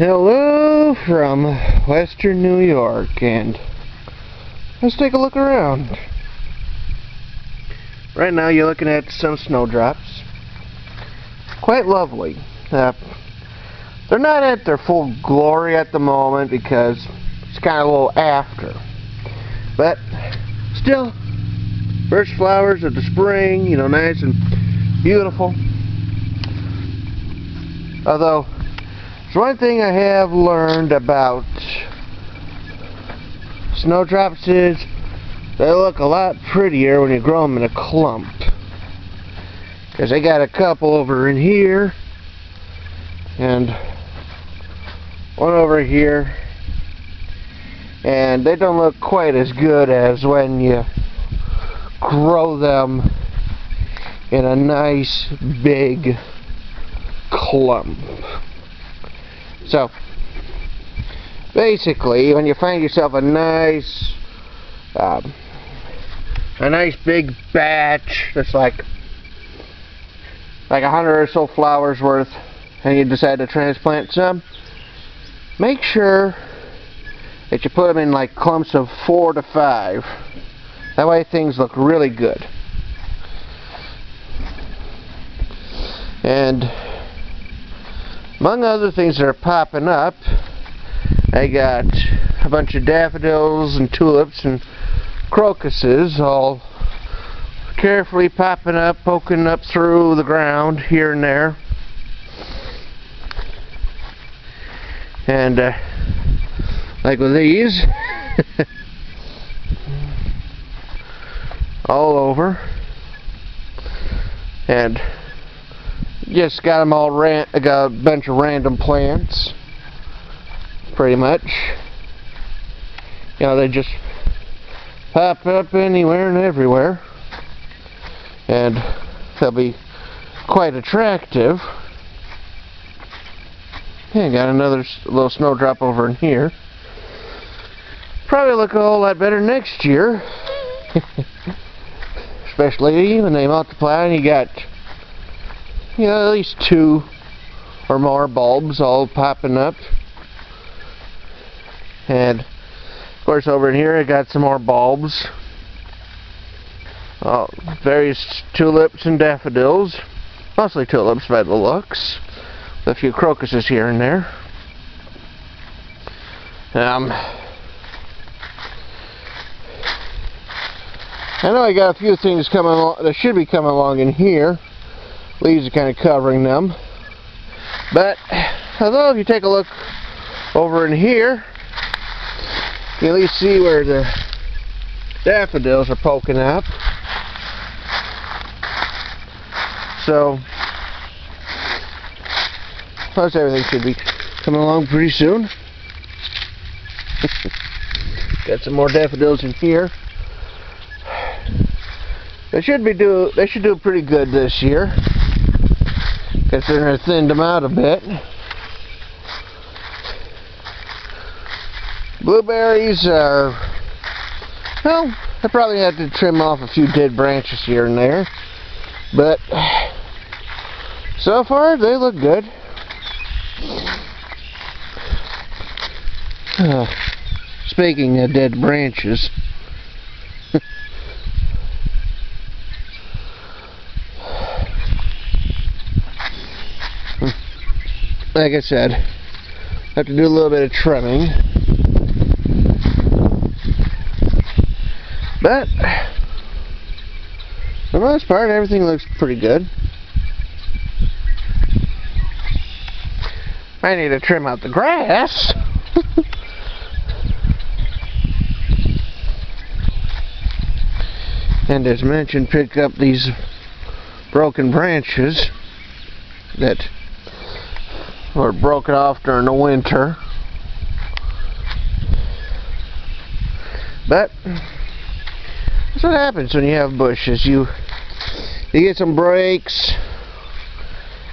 Hello from Western New York, and let's take a look around. Right now you're looking at some snowdrops. Quite lovely. They're not at their full glory at the moment because it's kind of a little after. But still, first flowers of the spring, nice and beautiful. Although, there's one thing I have learned about snowdrops is they look a lot prettier when you grow them in a clump. Because I got a couple over in here and one over here, and they don't look quite as good as when you grow them in a nice big clump. So basically, when you find yourself a nice big batch that's like 100 or so flowers worth, and you decide to transplant some, make sure that you put them in like clumps of 4 to 5. That way things look really good. And among other things that are popping up, I got a bunch of daffodils and tulips and crocuses all carefully popping up, poking up through the ground here and there. And like with these, all over. And just got them all I got a bunch of random plants, pretty much. They just pop up anywhere and everywhere, and they'll be quite attractive. Yeah, got another little snowdrop over in here. Probably look a whole lot better next year, especially when they multiply and you got at least 2 or more bulbs all popping up. And of course over in here I got some more bulbs, various tulips and daffodils, mostly tulips by the looks, with a few crocuses here and there. I know I got a few things coming along that should be coming along in here. Leaves are kind of covering them. But although if you take a look over in here, you can at least see where the daffodils are poking up. So most everything should be coming along pretty soon. Got some more daffodils in here. They should do pretty good this year, considering I thinned them out a bit. Blueberries are, well, I probably have to trim off a few dead branches here and there, but so far they look good. Speaking of dead branches, like I said, I have to do a little bit of trimming. But for the most part, everything looks pretty good. I need to trim out the grass. And as mentioned, pick up these broken branches that were broken off during the winter. But that's what happens when you have bushes. You get some breaks,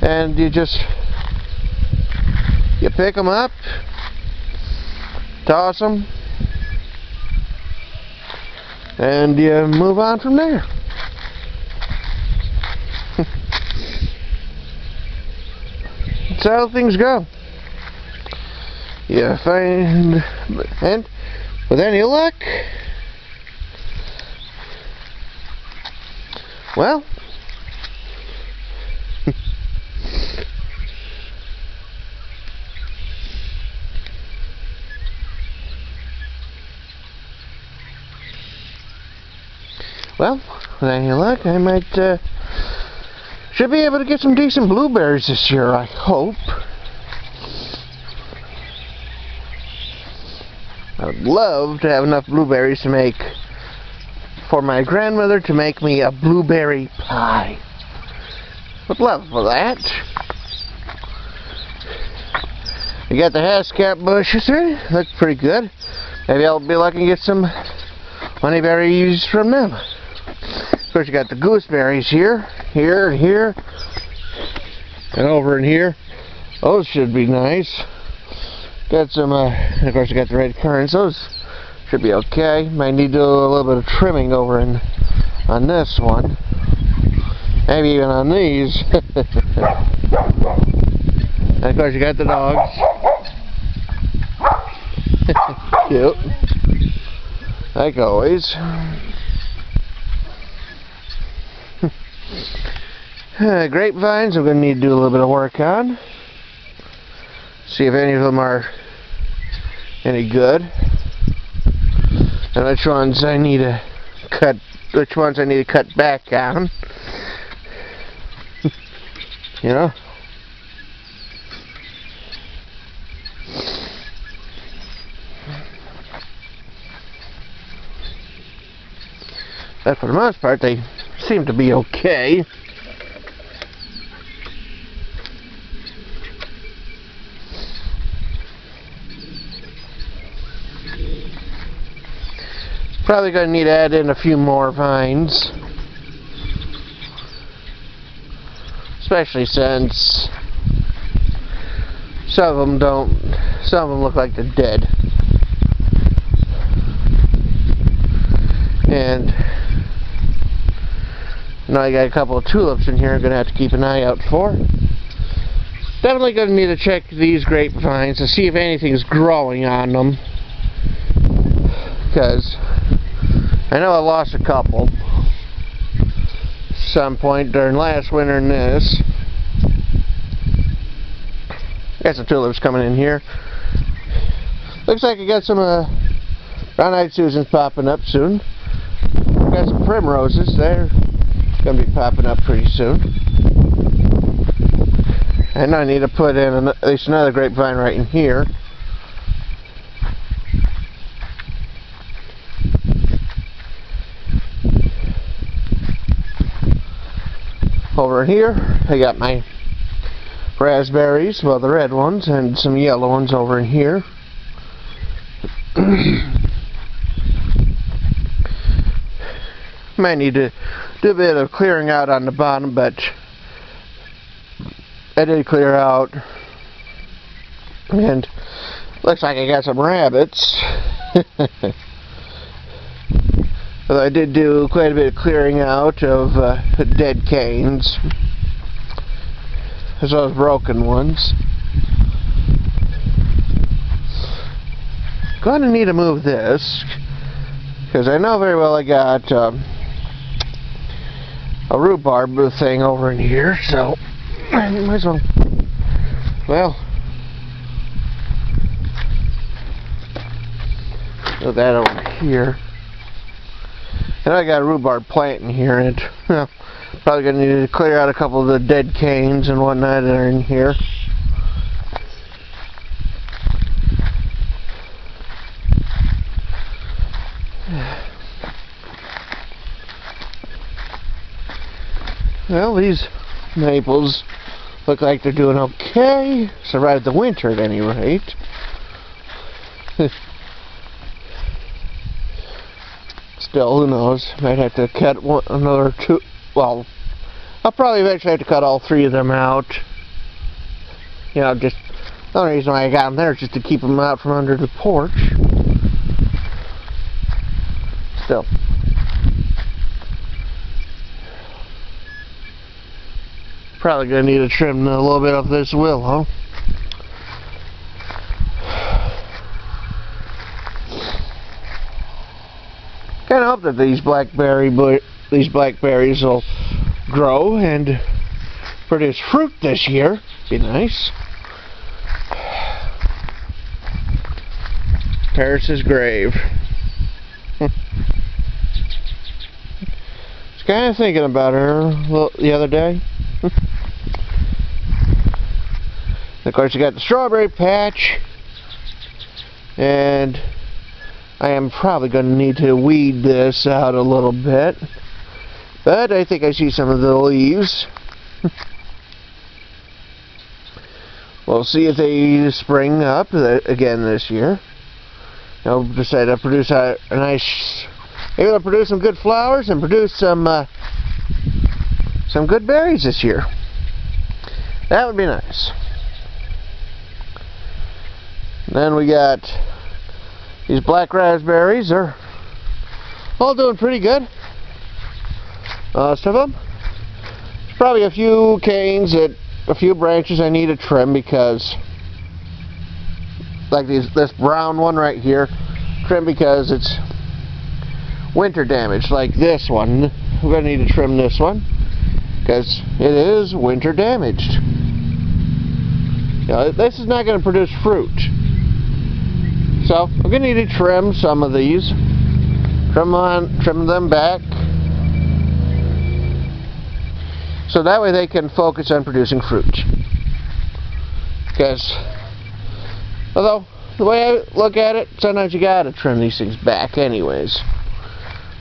and you pick them up, toss them, and you move on from there. That's how things go. Yeah, fine. And with any luck, well, with any luck, I might, should be able to get some decent blueberries this year, I hope. I would love to have enough blueberries to make, for my grandmother to make me a blueberry pie. Would love for that. You got the Haskap bushes there, look pretty good. Maybe I'll be lucky to get some honeyberries from them. Of course, you got the gooseberries here, here, and here, and over in here. Those should be nice. Got some, and of course, you got the red currants. Those should be okay. Might need to do a little bit of trimming over on this one. Maybe even on these. And of course, you got the dogs. Cute. Like always. Grapevines I'm going to need to do a little bit of work on. See if any of them are any good. And which ones I need to cut back on. You know? But for the most part, they seem to be okay. Probably going to need to add in a few more vines. Especially since some of them look like they're dead. And now I got a couple of tulips in here I'm going to have to keep an eye out for. Definitely going to need to check these grapevines to see if anything's growing on them. Because I know I lost a couple some point during last winter and this. Got some tulips coming in here. Looks like I got some brown-eyed Susans popping up soon. Got some primroses there. Going to be popping up pretty soon. And I need to put in at least another grapevine right in here. Over here, I got my raspberries, well, the red ones, and some yellow ones over in here. Might need to do a bit of clearing out on the bottom, but I did clear out, and looks like I got some rabbits. Although I did do quite a bit of clearing out of dead canes, as well as broken ones. Going to need to move this, because I know very well I got a rhubarb thing over in here, so I might as well, put that over here. And I got a rhubarb plant in here, and probably going to need to clear out a couple of the dead canes and whatnot that are in here. Well, these maples look like they're doing okay. Survived the winter at any rate. Still, who knows? Might have to cut another two. Well, I'll probably eventually have to cut all three of them out. You know, just the only reason why I got them there is just to keep them out from under the porch. Still. Probably gonna need to trim a little bit off this willow. Kind of hope that these blackberries will grow and produce fruit this year. Be nice. Paris's grave. Was kind of thinking about her the other day. Of course, you got the strawberry patch, and I am probably going to need to weed this out a little bit, but I think I see some of the leaves. We'll see if they spring up again this year. I'll decide to produce a nice, maybe they'll produce some good flowers and produce some good berries this year. That would be nice. Then we got these black raspberries. They're all doing pretty good. Most of them. There's probably a few canes that, a few branches I need to trim because, like this brown one right here, trim because it's winter damage. Like this one, we're going to need to trim this one because it is winter damaged. You know, this is not going to produce fruit. So we're going to need to trim some of these. Trim them back. So that way they can focus on producing fruit. Because, although, the way I look at it, sometimes you gotta trim these things back anyways.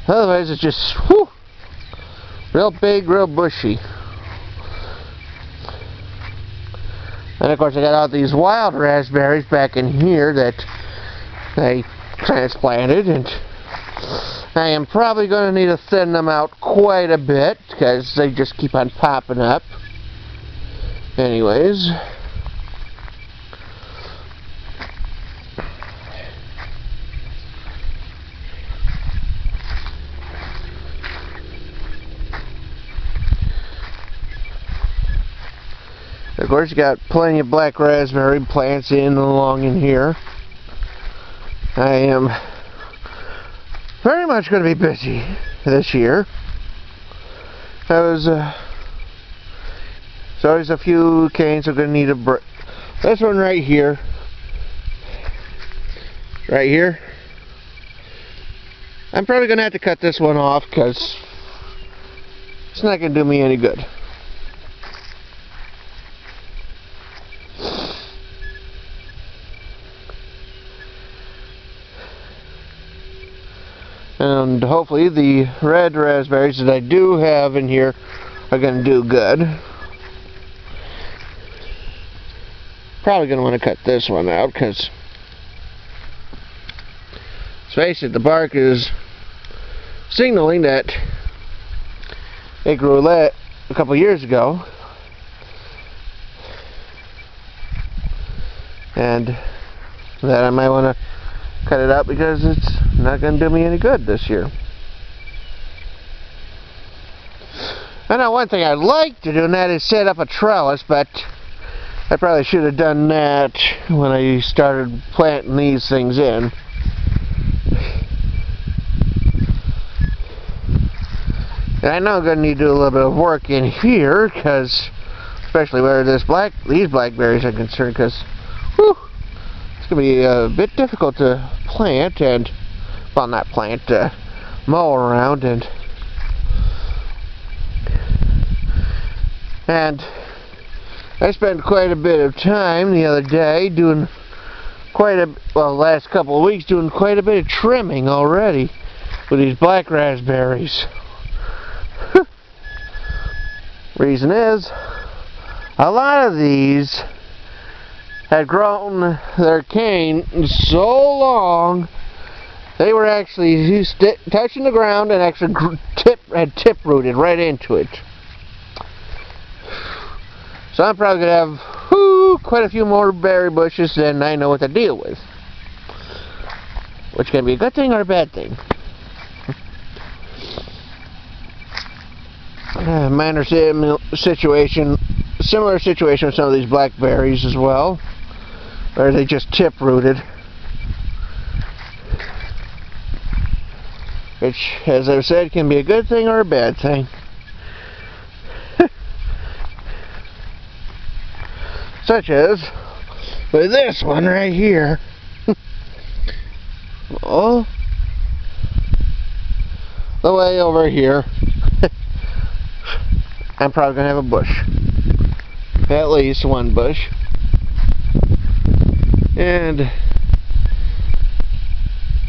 Otherwise it's just, whew, real big, real bushy. And of course I got all these wild raspberries back in here that I transplanted, and I am probably going to need to thin them out quite a bit because they just keep on popping up. Anyways, of course you got plenty of black raspberry plants along in here. I am very much going to be busy this year. There's always a few canes I'm going to need a break. This one right here. Right here. I'm probably going to have to cut this one off because it's not going to do me any good. And hopefully the red raspberries that I do have in here are going to do good. Probably going to want to cut this one out because, let's face it, the bark is signaling that it grew a couple years ago. And that I might want to cut it out because it's not going to do me any good this year. I know one thing I'd like to do, and that is set up a trellis, but I probably should have done that when I started planting these things in. And I know I'm going to need to do a little bit of work in here, because especially where these blackberries are concerned, because it's going to be a bit difficult to plant and, well, not plant, mow around, and I spent quite a bit of time the other day doing last couple of weeks doing quite a bit of trimming already with these black raspberries. Reason is, a lot of these had grown their cane so long they were actually touching the ground and actually had tip rooted right into it. So I'm probably going to have quite a few more berry bushes than I know what to deal with. Which can be a good thing or a bad thing. Similar situation with some of these blackberries as well, where they just tip rooted. which, as I've said, can be a good thing or a bad thing. Such as with this one right here. Oh, the way over here, I'm probably gonna have a bush, at least one bush, and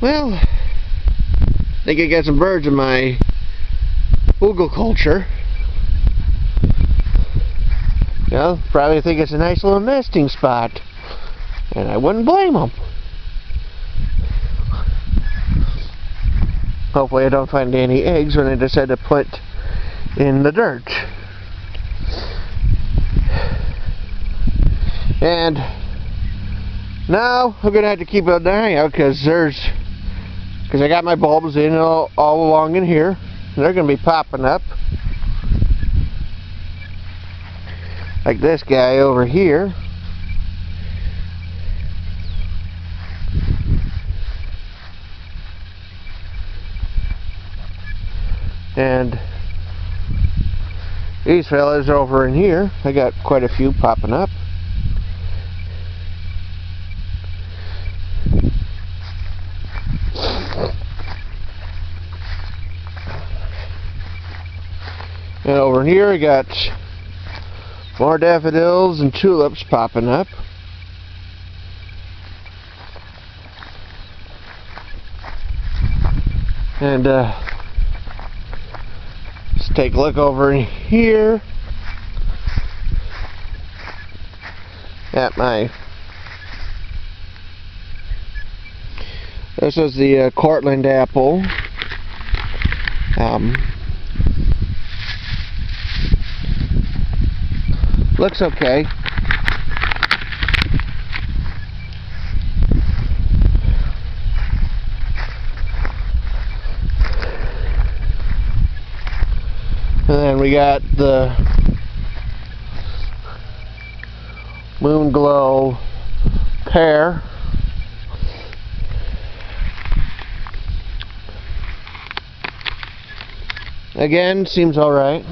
well, I think I got some birds in my hugelkultur. You know, probably think it's a nice little nesting spot, and I wouldn't blame them. Hopefully I don't find any eggs when I decide to put in the dirt. And now I'm gonna have to keep an eye out because I got my bulbs in all along in here. They're gonna be popping up. Like this guy over here. And these fellas over in here, I got quite a few popping up. And over in here I got more daffodils and tulips popping up. And let's take a look over in here at this is the Cortland apple. Looks okay. And then we got the Moon Glow pear. Again, seems alright.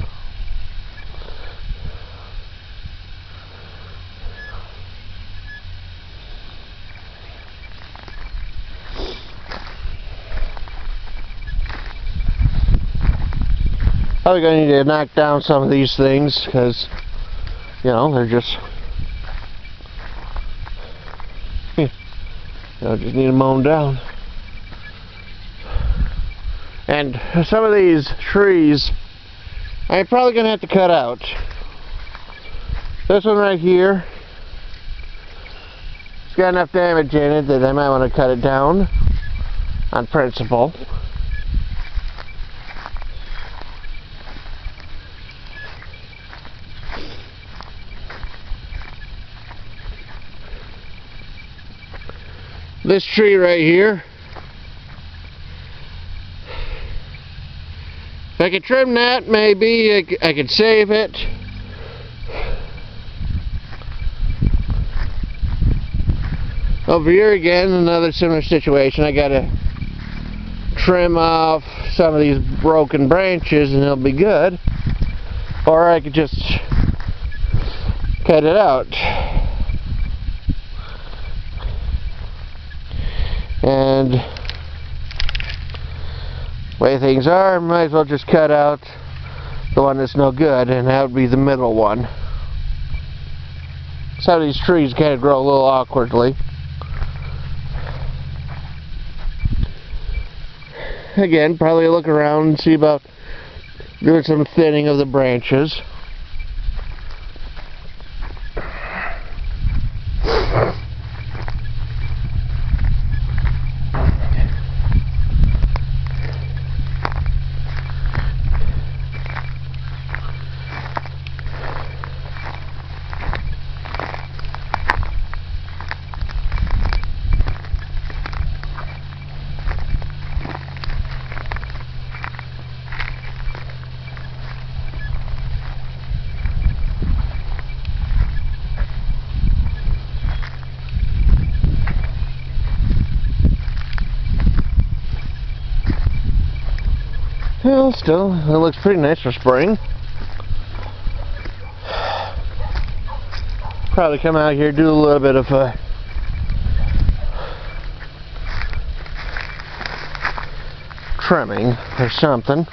Probably going to need to knock down some of these things because, you know, they're just, just need them mown down. And some of these trees, I'm probably going to have to cut out. This one right here, it's got enough damage in it that I might want to cut it down on principle. This tree right here, if I could trim that, maybe I could save it. Over here again, another similar situation. I gotta trim off some of these broken branches and it'll be good. Or I could just cut it out. And the way things are, I might as well just cut out the one that's no good, and that would be the middle one. Some of these trees kind of grow a little awkwardly. Again, probably look around and see about doing some thinning of the branches. Well, still, it looks pretty nice for spring. Probably come out here, do a little bit of trimming or something.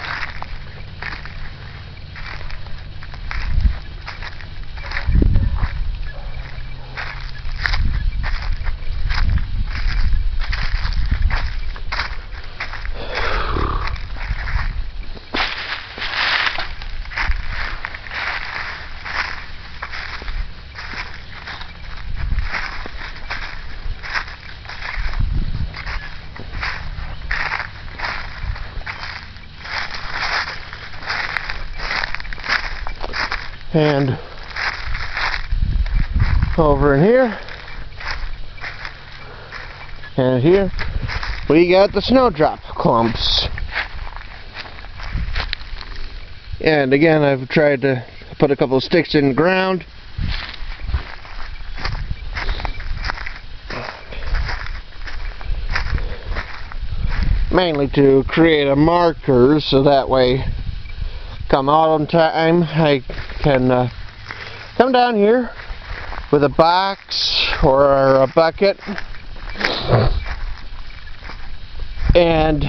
And over in here and here we got the snowdrop clumps. And again, I've tried to put a couple of sticks in the ground. Mainly to create a marker so that way come autumn time I can come down here with a box or a bucket and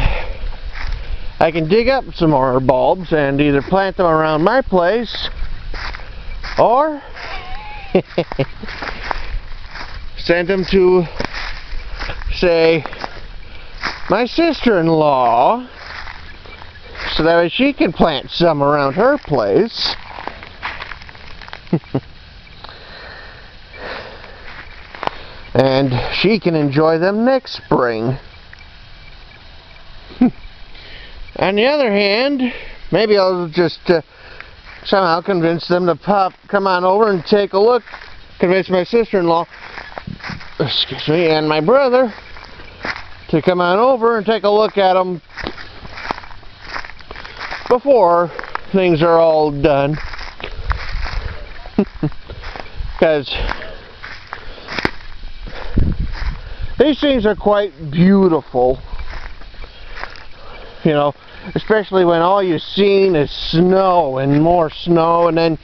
I can dig up some more bulbs and either plant them around my place or send them to, say, my sister-in-law so that way she can plant some around her place. And she can enjoy them next spring. On the other hand, maybe I'll just somehow convince them to come on over and take a look, convince my sister-in-law, excuse me, and my brother to come on over and take a look at them before things are all done. Because these things are quite beautiful, you know, especially when all you've seen is snow and more snow, and then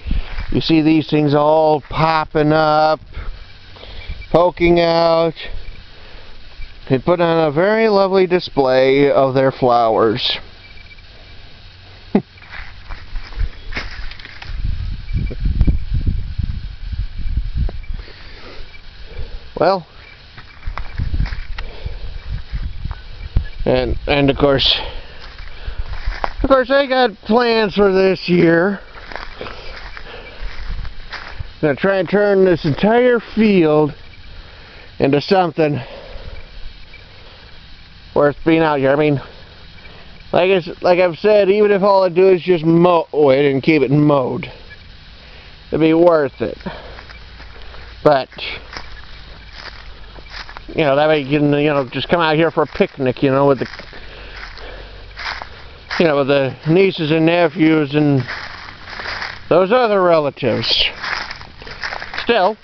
you see these things all popping up, poking out, and put on a very lovely display of their flowers. Well, and of course I got plans for this year. I'm gonna try and turn this entire field into something worth being out here. I mean, like I've said, even if all I do is just mow it and keep it mowed, it'd be worth it. But you know, that way you can, you know, just come out here for a picnic, you know, with the, you know, with the nieces and nephews and those other relatives. Still,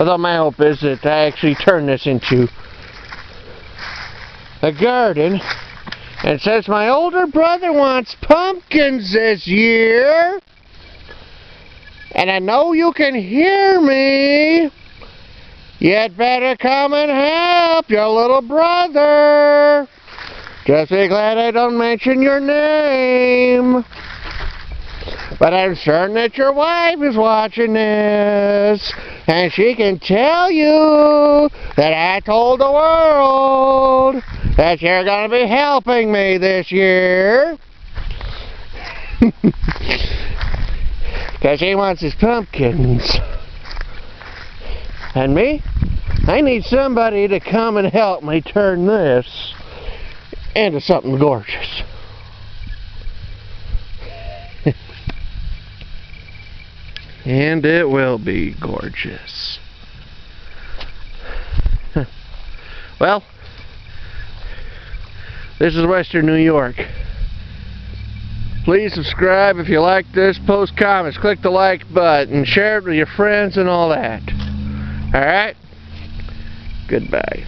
although my hope is that I actually turn this into a garden. And since my older brother wants pumpkins this year, and I know you can hear me, you'd better come and help your little brother. Just be glad I don't mention your name. But I'm certain that your wife is watching this, and she can tell you that I told the world that you're going to be helping me this year. Because he wants his pumpkins. And me? I need somebody to come and help me turn this into something gorgeous. And it will be gorgeous. Well, this is Western New York. Please subscribe if you like this, post comments, click the like button, share it with your friends and all that. Alright? Goodbye.